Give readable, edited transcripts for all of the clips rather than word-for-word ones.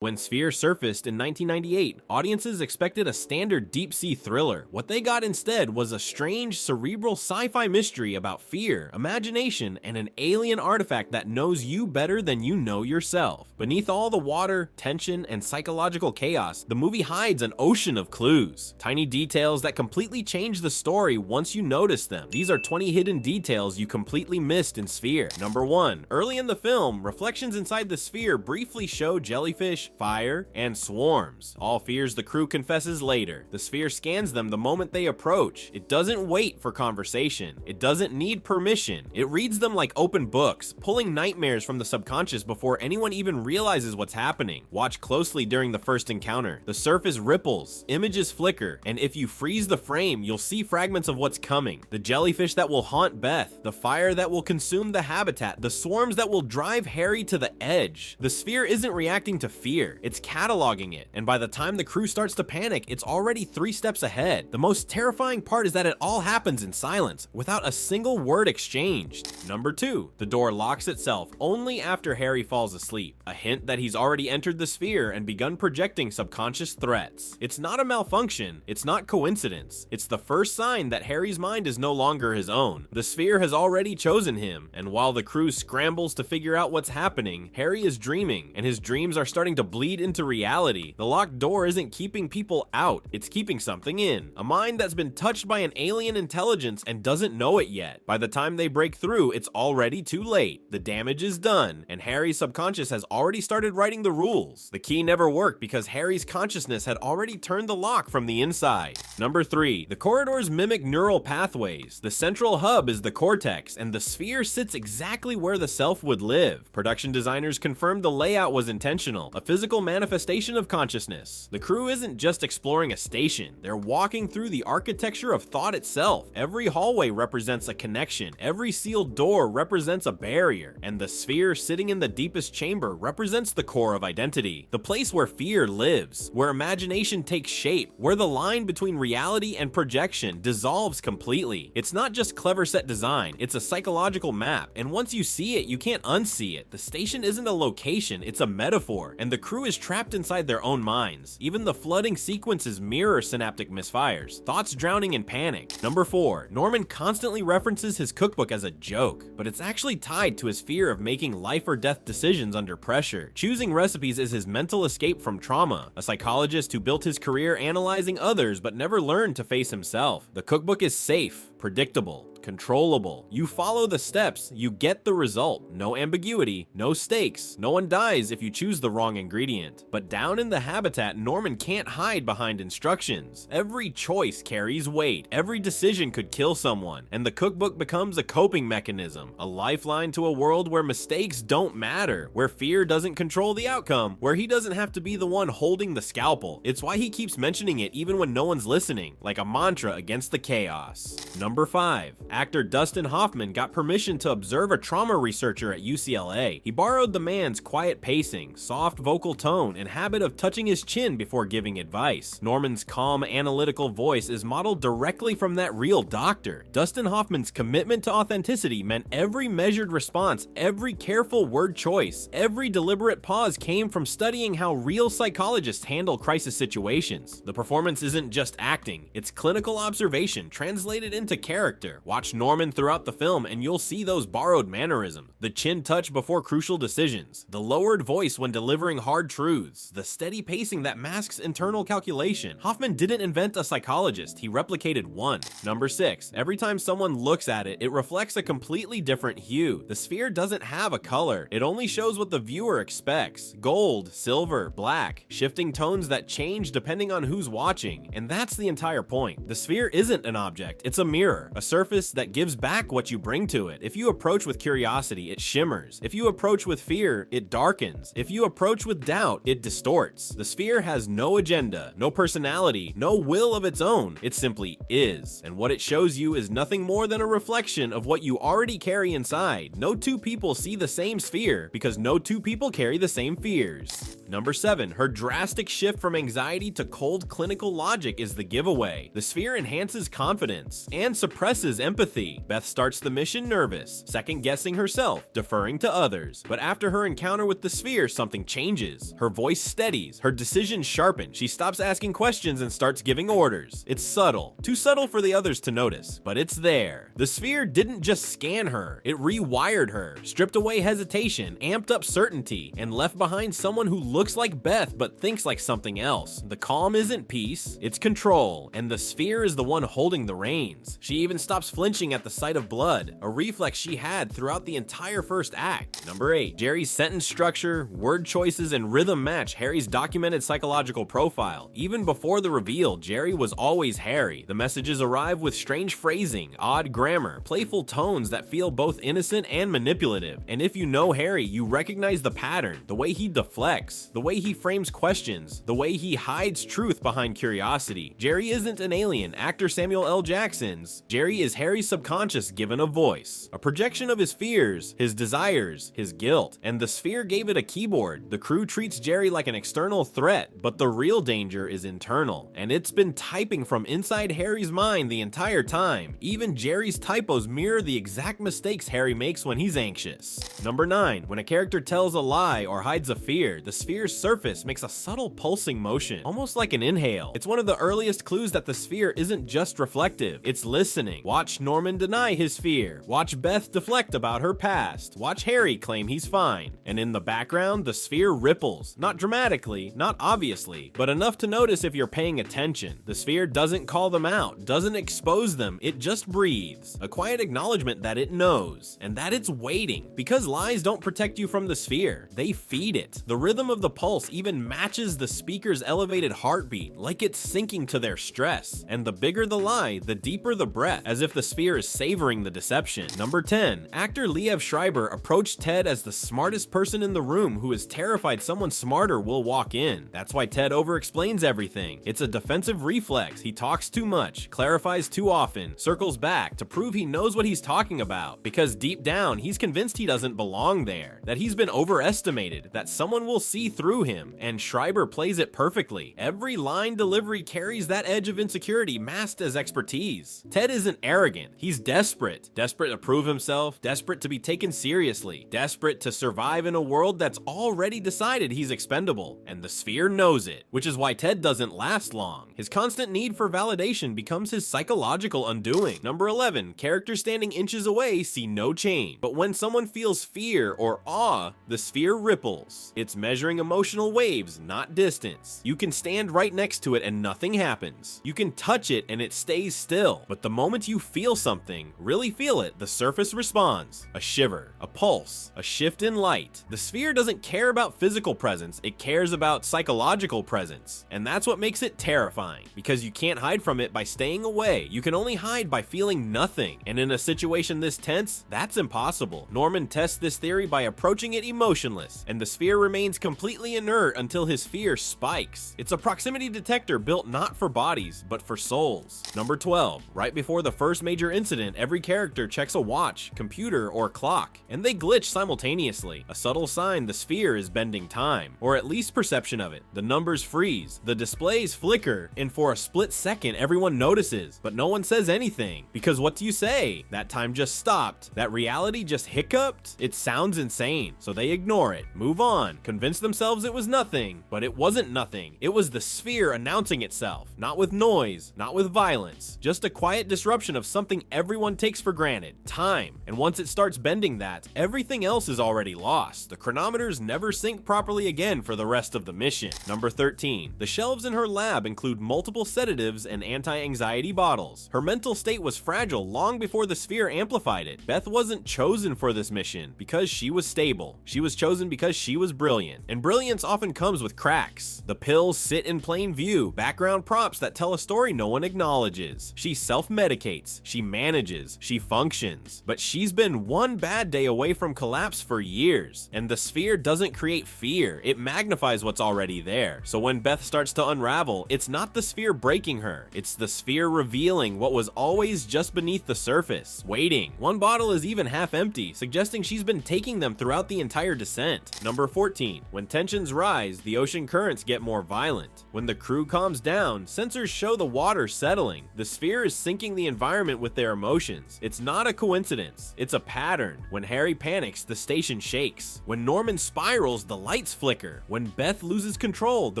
When Sphere surfaced in 1998, audiences expected a standard deep-sea thriller. What they got instead was a strange, cerebral sci-fi mystery about fear, imagination, and an alien artifact that knows you better than you know yourself. Beneath all the water, tension, and psychological chaos, the movie hides an ocean of clues. Tiny details that completely change the story once you notice them. These are 20 hidden details you completely missed in Sphere. Number 1. Early in the film, reflections inside the sphere briefly show jellyfish, fire, and swarms. All fears the crew confesses later. The sphere scans them the moment they approach. It doesn't wait for conversation. It doesn't need permission. It reads them like open books, pulling nightmares from the subconscious before anyone even realizes what's happening. Watch closely during the first encounter. The surface ripples, images flicker, and if you freeze the frame, you'll see fragments of what's coming. The jellyfish that will haunt Beth, the fire that will consume the habitat, the swarms that will drive Harry to the edge. The sphere isn't reacting to fear. It's cataloging it, and by the time the crew starts to panic, it's already 3 steps ahead. The most terrifying part is that it all happens in silence, without a single word exchanged. Number 2. The door locks itself only after Harry falls asleep, a hint that he's already entered the sphere and begun projecting subconscious threats. It's not a malfunction, it's not coincidence, it's the first sign that Harry's mind is no longer his own. The sphere has already chosen him, and while the crew scrambles to figure out what's happening, Harry is dreaming, and his dreams are starting to bleed into reality. The locked door isn't keeping people out, it's keeping something in. A mind that's been touched by an alien intelligence and doesn't know it yet. By the time they break through, it's already too late. The damage is done, and Harry's subconscious has already started writing the rules. The key never worked because Harry's consciousness had already turned the lock from the inside. Number 3. The corridors mimic neural pathways. The central hub is the cortex, and the sphere sits exactly where the self would live. Production designers confirmed the layout was intentional, a physical manifestation of consciousness. The crew isn't just exploring a station, they're walking through the architecture of thought itself. Every hallway represents a connection, every sealed door represents a barrier, and the sphere sitting in the deepest chamber represents the core of identity. The place where fear lives, where imagination takes shape, where the line between reality and projection dissolves completely. It's not just clever set design, it's a psychological map, and once you see it, you can't unsee it. The station isn't a location, it's a metaphor, and the crew is trapped inside their own minds. Even the flooding sequences mirror synaptic misfires, thoughts drowning in panic. Number 4. Norman constantly references his cookbook as a joke, but it's actually tied to his fear of making life or death decisions under pressure. Choosing recipes is his mental escape from trauma, a psychologist who built his career analyzing others but never learned to face himself. The cookbook is safe, predictable, controllable. You follow the steps, you get the result. No ambiguity, no stakes. No one dies if you choose the wrong ingredient. But down in the habitat, Norman can't hide behind instructions. Every choice carries weight. Every decision could kill someone. And the cookbook becomes a coping mechanism, a lifeline to a world where mistakes don't matter, where fear doesn't control the outcome, where he doesn't have to be the one holding the scalpel. It's why he keeps mentioning it even when no one's listening, like a mantra against the chaos. Number 5. Actor Dustin Hoffman got permission to observe a trauma researcher at UCLA. He borrowed the man's quiet pacing, soft vocal tone, and habit of touching his chin before giving advice. Norman's calm, analytical voice is modeled directly from that real doctor. Dustin Hoffman's commitment to authenticity meant every measured response, every careful word choice, every deliberate pause came from studying how real psychologists handle crisis situations. The performance isn't just acting, it's clinical observation translated into character. Watch Norman throughout the film and you'll see those borrowed mannerisms. The chin touch before crucial decisions, the lowered voice when delivering hard truths, the steady pacing that masks internal calculation. Hoffman didn't invent a psychologist, he replicated one. Number 6. Every time someone looks at it, it reflects a completely different hue. The sphere doesn't have a color, it only shows what the viewer expects. Gold, silver, black, shifting tones that change depending on who's watching. And that's the entire point. The sphere isn't an object, it's a mirror, a surface that gives back what you bring to it. If you approach with curiosity, it shimmers. If you approach with fear, it darkens. If you approach with doubt, it distorts. The sphere has no agenda, no personality, no will of its own. It simply is. And what it shows you is nothing more than a reflection of what you already carry inside. No two people see the same sphere because no two people carry the same fears. Number 7. Her drastic shift from anxiety to cold clinical logic is the giveaway. The sphere enhances confidence and suppresses empathy. Beth starts the mission nervous, second-guessing herself, deferring to others. But after her encounter with the sphere, something changes. Her voice steadies, her decisions sharpen. She stops asking questions and starts giving orders. It's subtle, too subtle for the others to notice, but it's there. The sphere didn't just scan her, it rewired her, stripped away hesitation, amped up certainty, and left behind someone who looks like Beth but thinks like something else. The calm isn't peace, it's control, and the sphere is the one holding the reins. She even stops flinching at the sight of blood, a reflex she had throughout the entire first act. Number 8. Jerry's sentence structure, word choices, and rhythm match Harry's documented psychological profile. Even before the reveal, Jerry was always Harry. The messages arrive with strange phrasing, odd grammar, playful tones that feel both innocent and manipulative. And if you know Harry, you recognize the pattern, the way he deflects, the way he frames questions, the way he hides truth behind curiosity. Jerry isn't an alien, actor Samuel L. Jackson's. Jerry is Harry's subconscious given a voice, a projection of his fears, his desires, his guilt, and the sphere gave it a keyboard. The crew treats Jerry like an external threat, but the real danger is internal, and it's been typing from inside Harry's mind the entire time. Even Jerry's typos mirror the exact mistakes Harry makes when he's anxious. Number 9. When a character tells a lie or hides a fear, the sphere's surface makes a subtle pulsing motion, almost like an inhale. It's one of the earliest clues that the sphere isn't just reflective, it's listening. Watch Norman deny his fear. Watch Beth deflect about her past. Watch Harry claim he's fine. And in the background, the sphere ripples. Not dramatically, not obviously, but enough to notice if you're paying attention. The sphere doesn't call them out, doesn't expose them, it just breathes. A quiet acknowledgement that it knows, and that it's waiting. Because lies don't protect you from the sphere, they feed it. The rhythm of the pulse even matches the speaker's elevated heartbeat, like it's syncing to their stress. And the bigger the lie, the deeper the breath, as if the sphere is savoring the deception. Number 10. Actor Liev Schreiber approached Ted as the smartest person in the room who is terrified someone smarter will walk in. That's why Ted over-explains everything. It's a defensive reflex. He talks too much, clarifies too often, circles back to prove he knows what he's talking about. Because deep down, he's convinced he doesn't belong there, that he's been overestimated, that someone will see through him, and Schreiber plays it perfectly. Every line delivery carries that edge of insecurity masked as expertise. Ted isn't arrogant, he's desperate. Desperate to prove himself, desperate to be taken seriously, desperate to survive in a world that's already decided he's expendable, and the sphere knows it, which is why Ted doesn't last long. His constant need for validation becomes his psychological undoing. Number 11. Characters standing inches away see no change, but when someone feels fear or awe, the sphere ripples. It's measuring emotional waves, not distance. You can stand right next to it and nothing happens. You can touch it and it stays still, but the moment you feel something, really feel it, the surface responds. A shiver, a pulse, a shift in light. The sphere doesn't care about physical presence, it cares about psychological presence. And that's what makes it terrifying, because you can't hide from it by staying away. You can only hide by feeling nothing. And in a situation this tense, that's impossible. Norman tests this theory by approaching it emotionless, and the sphere remains completely inert until his fear spikes. It's a proximity detector built not for bodies, but for souls. Number 12. Right before the first major incident, every character checks a watch, computer, or clock, and they glitch simultaneously. A subtle sign the sphere is bending time, or at least perception of it. The numbers freeze, the displays flicker, and for a split second everyone notices, but no one says anything. Because what do you say? That time just stopped. That reality just hiccuped? It sounds insane, so they ignore it, move on, convince themselves it was nothing, but it wasn't nothing. It was the sphere announcing itself, not with noise, not with violence, just a quiet disruption of something everyone takes for granted, time. And once it starts bending that, everything else is already lost. The chronometers never sync properly again for the rest of the mission. Number 13. The shelves in her lab include multiple sedatives and anti-anxiety bottles. Her mental state was fragile long before the sphere amplified it. Beth wasn't chosen for this mission because she was stable. She was chosen because she was brilliant. And brilliance often comes with cracks. The pills sit in plain view, background props that tell a story no one acknowledges. She self-medicates, she manages, she functions. But she's been one bad day away from collapse for years. And the sphere doesn't create fear, it magnifies what's already there. So when Beth starts to unravel, it's not the sphere breaking her, it's the sphere revealing what was always just beneath the surface, waiting. One bottle is even half empty, suggesting she's been taking them throughout the entire descent. Number 14. When Ted tensions rise, the ocean currents get more violent. When the crew calms down, sensors show the water settling. The sphere is syncing the environment with their emotions. It's not a coincidence, it's a pattern. When Harry panics, the station shakes. When Norman spirals, the lights flicker. When Beth loses control, the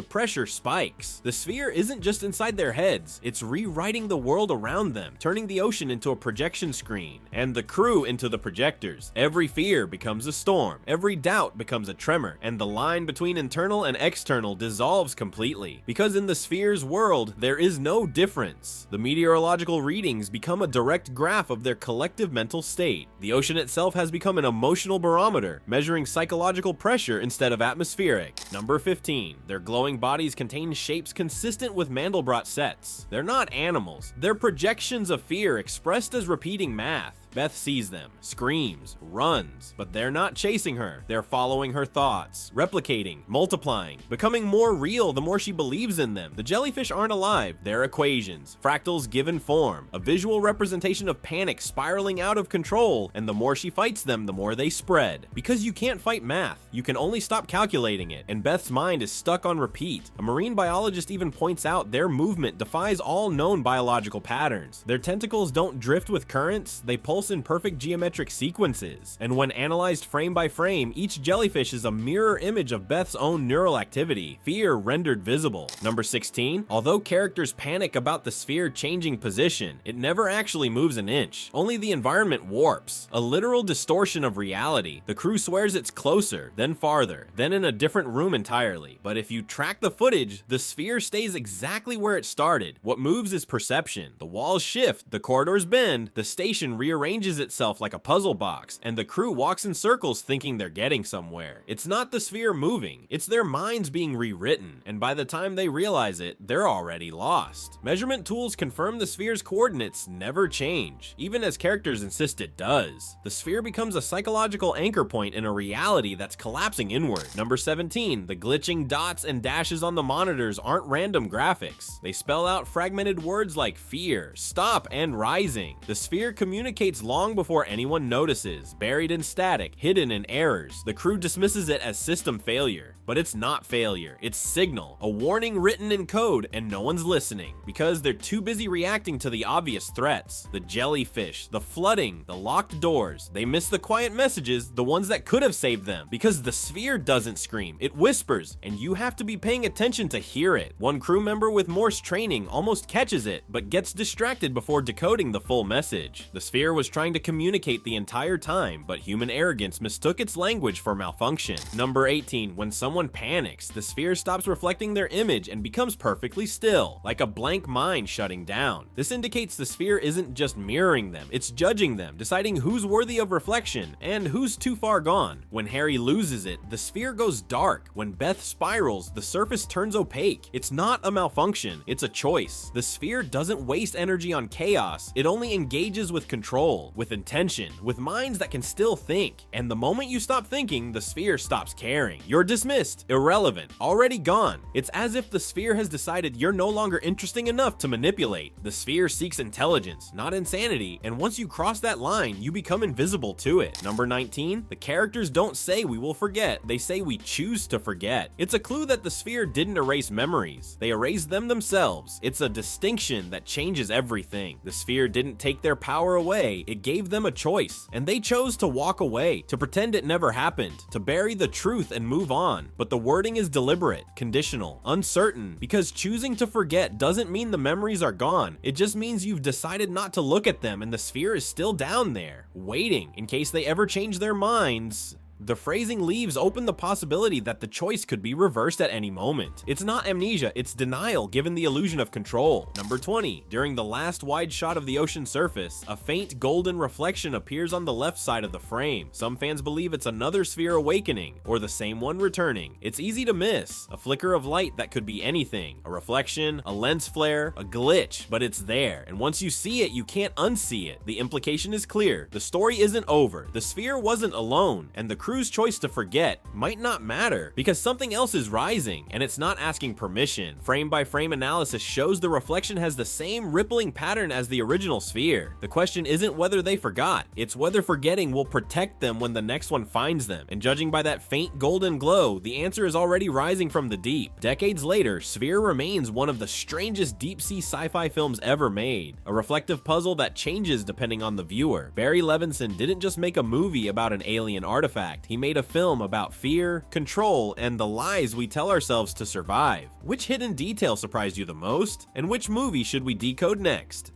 pressure spikes. The sphere isn't just inside their heads, it's rewriting the world around them, turning the ocean into a projection screen, and the crew into the projectors. Every fear becomes a storm, every doubt becomes a tremor, and the line between internal and external dissolves completely. Because in the sphere's world, there is no difference. The meteorological readings become a direct graph of their collective mental state. The ocean itself has become an emotional barometer, measuring psychological pressure instead of atmospheric. Number 15. Their glowing bodies contain shapes consistent with Mandelbrot sets. They're not animals, they're projections of fear expressed as repeating math. Beth sees them, screams, runs, but they're not chasing her. They're following her thoughts, replicating, multiplying, becoming more real the more she believes in them. The jellyfish aren't alive, they're equations, fractals given form, a visual representation of panic spiraling out of control, and the more she fights them, the more they spread. Because you can't fight math, you can only stop calculating it, and Beth's mind is stuck on repeat. A marine biologist even points out their movement defies all known biological patterns. Their tentacles don't drift with currents, they pulse in perfect geometric sequences, and when analyzed frame by frame, each jellyfish is a mirror image of Beth's own neural activity, fear rendered visible. Number 16. Although characters panic about the sphere changing position, it never actually moves an inch. Only the environment warps, a literal distortion of reality. The crew swears it's closer, then farther, then in a different room entirely. But if you track the footage, the sphere stays exactly where it started. What moves is perception. The walls shift, the corridors bend, the station rearranges itself like a puzzle box, and the crew walks in circles thinking they're getting somewhere. It's not the sphere moving, it's their minds being rewritten, and by the time they realize it, they're already lost. Measurement tools confirm the sphere's coordinates never change, even as characters insist it does. The sphere becomes a psychological anchor point in a reality that's collapsing inward. Number 17. The glitching dots and dashes on the monitors aren't random graphics. They spell out fragmented words like fear, stop, and rising. The sphere communicates long before anyone notices, buried in static, hidden in errors. The crew dismisses it as system failure, but it's not failure, it's signal, a warning written in code, and no one's listening because they're too busy reacting to the obvious threats. The jellyfish, the flooding, the locked doors. They miss the quiet messages, the ones that could have saved them, because the sphere doesn't scream, it whispers, and you have to be paying attention to hear it. One crew member with Morse training almost catches it, but gets distracted before decoding the full message. The sphere was trying to communicate the entire time, but human arrogance mistook its language for malfunction. Number 18. When someone panics, the sphere stops reflecting their image and becomes perfectly still, like a blank mind shutting down. This indicates the sphere isn't just mirroring them, it's judging them, deciding who's worthy of reflection and who's too far gone. When Harry loses it, the sphere goes dark. When Beth spirals, the surface turns opaque. It's not a malfunction, it's a choice. The sphere doesn't waste energy on chaos, it only engages with control, with intention, with minds that can still think. And the moment you stop thinking, the sphere stops caring. You're dismissed, irrelevant, already gone. It's as if the sphere has decided you're no longer interesting enough to manipulate. The sphere seeks intelligence, not insanity, and once you cross that line, you become invisible to it. Number 19. The characters don't say we will forget, they say we choose to forget. It's a clue that the sphere didn't erase memories, they erased them themselves. It's a distinction that changes everything. The sphere didn't take their power away, it gave them a choice, and they chose to walk away, to pretend it never happened, to bury the truth and move on. But the wording is deliberate, conditional, uncertain, because choosing to forget doesn't mean the memories are gone. It just means you've decided not to look at them and the sphere is still down there, waiting in case they ever change their minds. The phrasing leaves open the possibility that the choice could be reversed at any moment. It's not amnesia, it's denial given the illusion of control. Number 20. During the last wide shot of the ocean surface, a faint golden reflection appears on the left side of the frame. Some fans believe it's another sphere awakening, or the same one returning. It's easy to miss, a flicker of light that could be anything, a reflection, a lens flare, a glitch, but it's there, and once you see it, you can't unsee it. The implication is clear, the story isn't over, the sphere wasn't alone, and the crew's choice to forget might not matter because something else is rising and it's not asking permission. Frame-by-frame analysis shows the reflection has the same rippling pattern as the original sphere. The question isn't whether they forgot, it's whether forgetting will protect them when the next one finds them, and judging by that faint golden glow, the answer is already rising from the deep. Decades later, Sphere remains one of the strangest deep-sea sci-fi films ever made, a reflective puzzle that changes depending on the viewer. Barry Levinson didn't just make a movie about an alien artifact, he made a film about fear, control, and the lies we tell ourselves to survive. Which hidden detail surprised you the most? And which movie should we decode next?